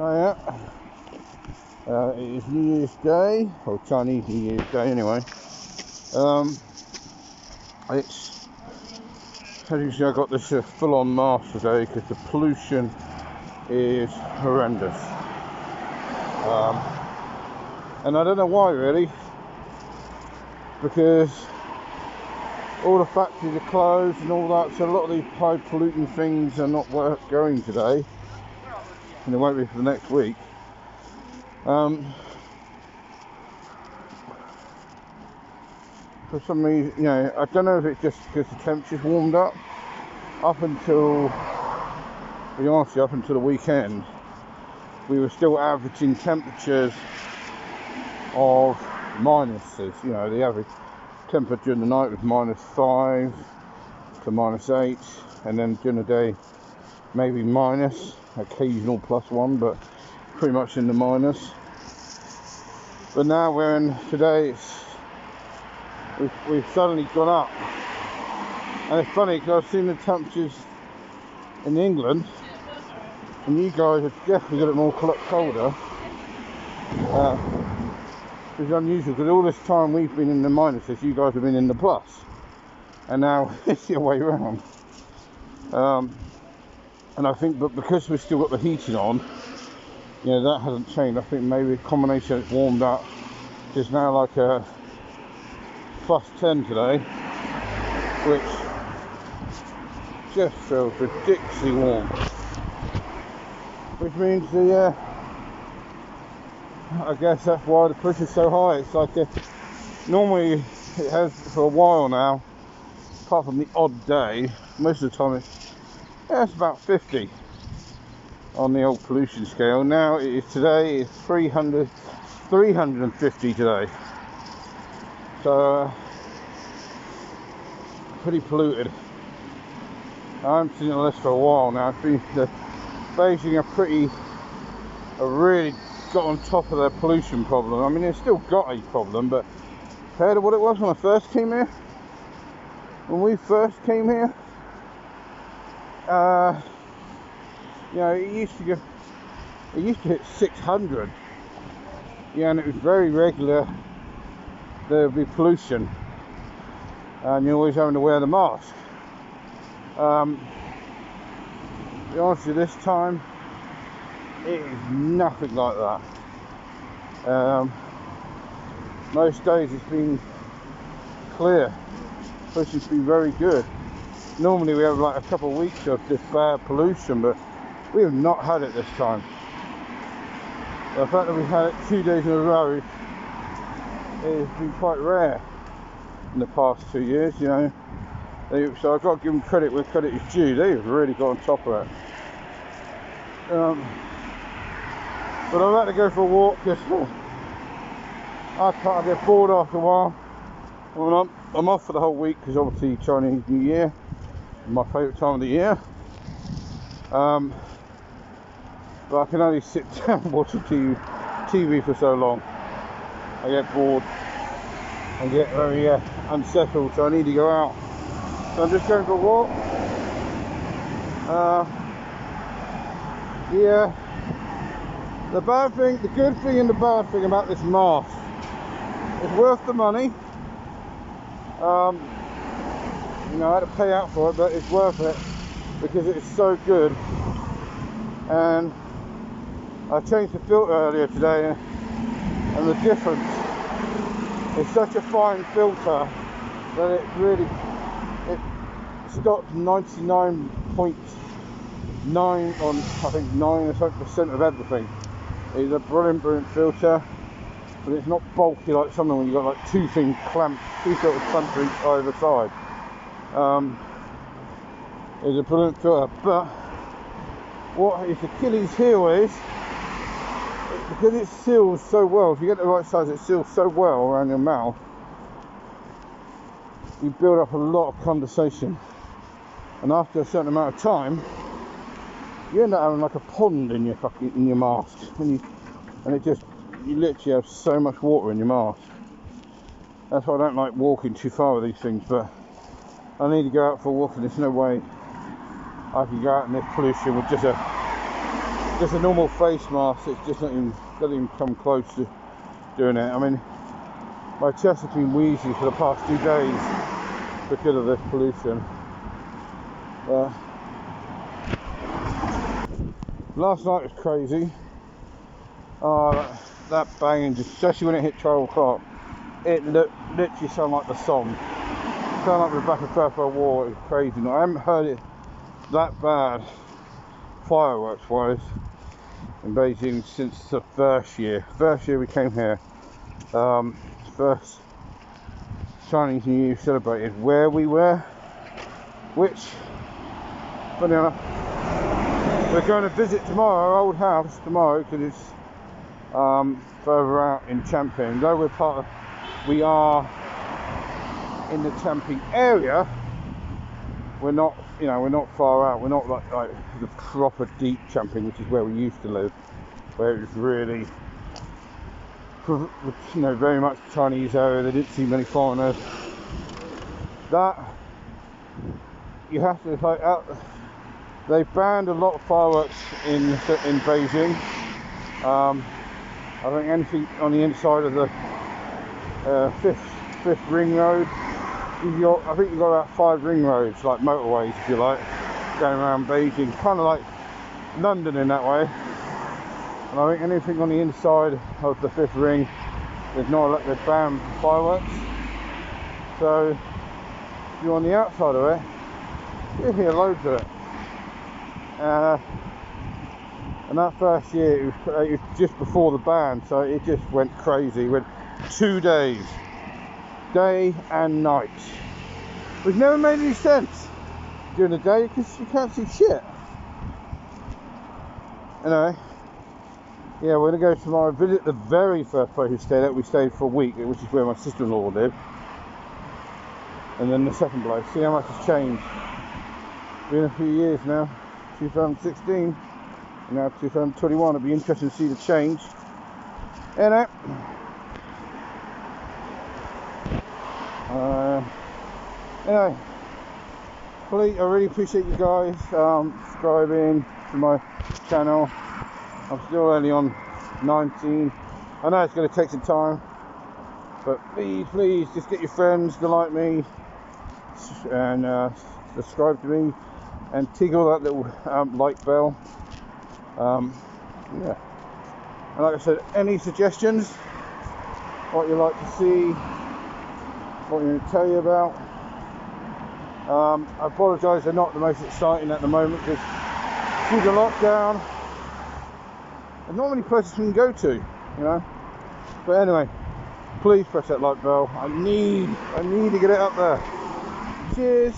Oh yeah, it is New Year's Day, or Chinese New Year's Day anyway. It's, as you see, I got this full-on mask today because the pollution is horrendous. And I don't know why really, because all the factories are closed and all that, so a lot of these high polluting things are not going today, and they won't be for the next week. For some reason, you know, I don't know if it's just because the temperature's warmed up. Up until, to be honest, up until the weekend, we were still averaging temperatures of minuses. You know, the average temperature in the night was -5 to -8, and then during the day maybe minus, occasional +1, but pretty much in the minus. But now we're in, today we've suddenly gone up, and it's funny because I've seen the temperatures in England, and you guys have definitely got it more colder. It's unusual because all this time we've been in the minuses, you guys have been in the plus, and now it's the other way around. And I think, but because we've still got the heating on, you know, that hasn't changed. I think maybe a combination it's warmed up. It's now like a +10 today, which just feels ridiculously warm. Which means I guess that's why the pressure's so high. It's like normally it has for a while now, apart from the odd day, most of the time it's about 50 on the old pollution scale. Now it is today, it's 350 today. So pretty polluted. I haven't seen this for a while now. It's been, Beijing are really got on top of their pollution problem. I mean, they've still got a problem, but compared to what it was when I first came here, when we first came here, you know, it used to hit 600. Yeah, and it was very regular. There would be pollution, and you're always having to wear the mask. To be honest with you, this time it is nothing like that. Most days it's been clear, pollution's been very good. Normally we have like a couple of weeks of this bad pollution, but we have not had it this time. The fact that we've had it 2 days in a row has been quite rare in the past 2 years, you know. So I've got to give them credit where credit is due. They've really got on top of it. But I've had to go for a walk because I get bored after a while. Well, I'm off for the whole week because obviously Chinese New Year, my favourite time of the year. But I can only sit down and watch TV for so long. I get bored and get very unsettled, so I need to go out. So I'm just going for a walk. Yeah. The good thing and the bad thing about this mask, it's worth the money. You know, I had to pay out for it, but it's worth it because it is so good. And I changed the filter earlier today, and the difference is such a fine filter that it stops 99.9 on, I think 9% of everything. It's a brilliant filter, but it's not bulky like something when you've got like two filters clamped to each either side. It's a brilliant filter, but what its Achilles heel is, because it seals so well, if you get the right size, it seals so well around your mouth, you build up a lot of condensation, and after a certain amount of time you end up having like a pond in your mask, and you literally have so much water in your mask. That's why I don't like walking too far with these things, but I need to go out for a walk, and there's no way I can go out in this pollution with just a just a normal face mask. It's just doesn't even come close to doing it. I mean, my chest has been wheezy for the past 2 days because of this pollution. Last night was crazy. That banging, just especially when it hit 12 o'clock, it literally sounded like the Somme. It sounded like the back of First World War. It was crazy. I haven't heard it that bad, fireworks wise, in Beijing since the first year we came here. First Chinese New Year celebrated where we were, which, funny enough, we're going to visit tomorrow, our old house tomorrow, because it's further out in Changping. Though we are in the Changping area, we're not far out. We're not like the proper deep Changping, which is where we used to live, where it was really, very much Chinese area. They didn't see many foreigners. That you have to they banned a lot of fireworks in Beijing. I think anything on the inside of the fifth ring road. I think you've got about 5 ring roads, like motorways if you like, going around Beijing, kind of like London in that way. And I think anything on the inside of the 5th ring, they've banned fireworks. So if you're on the outside of it, you hear loads of it. And that first year, it was just before the ban, so it just went crazy. It went 2 days, day and night, which never made any sense during the day because you can't see shit. Anyway, yeah, we're going to go tomorrow, visit the very first place we stayed at. We stayed for a week, which is where my sister-in-law lived. And then the second place, see how much has changed. It's been a few years now, 2016. Now 2021, it'll be interesting to see the change. Anyway, please, I really appreciate you guys subscribing to my channel. I'm still only on 19. I know it's going to take some time, but please just get your friends to like me and subscribe to me and tickle that little like bell. Yeah, and like I said, any suggestions, what you like to see, what you want to tell you about. I apologise, they're not the most exciting at the moment because due to lockdown, there's not many places we can go to, But anyway, please press that like bell. I need to get it up there. Cheers.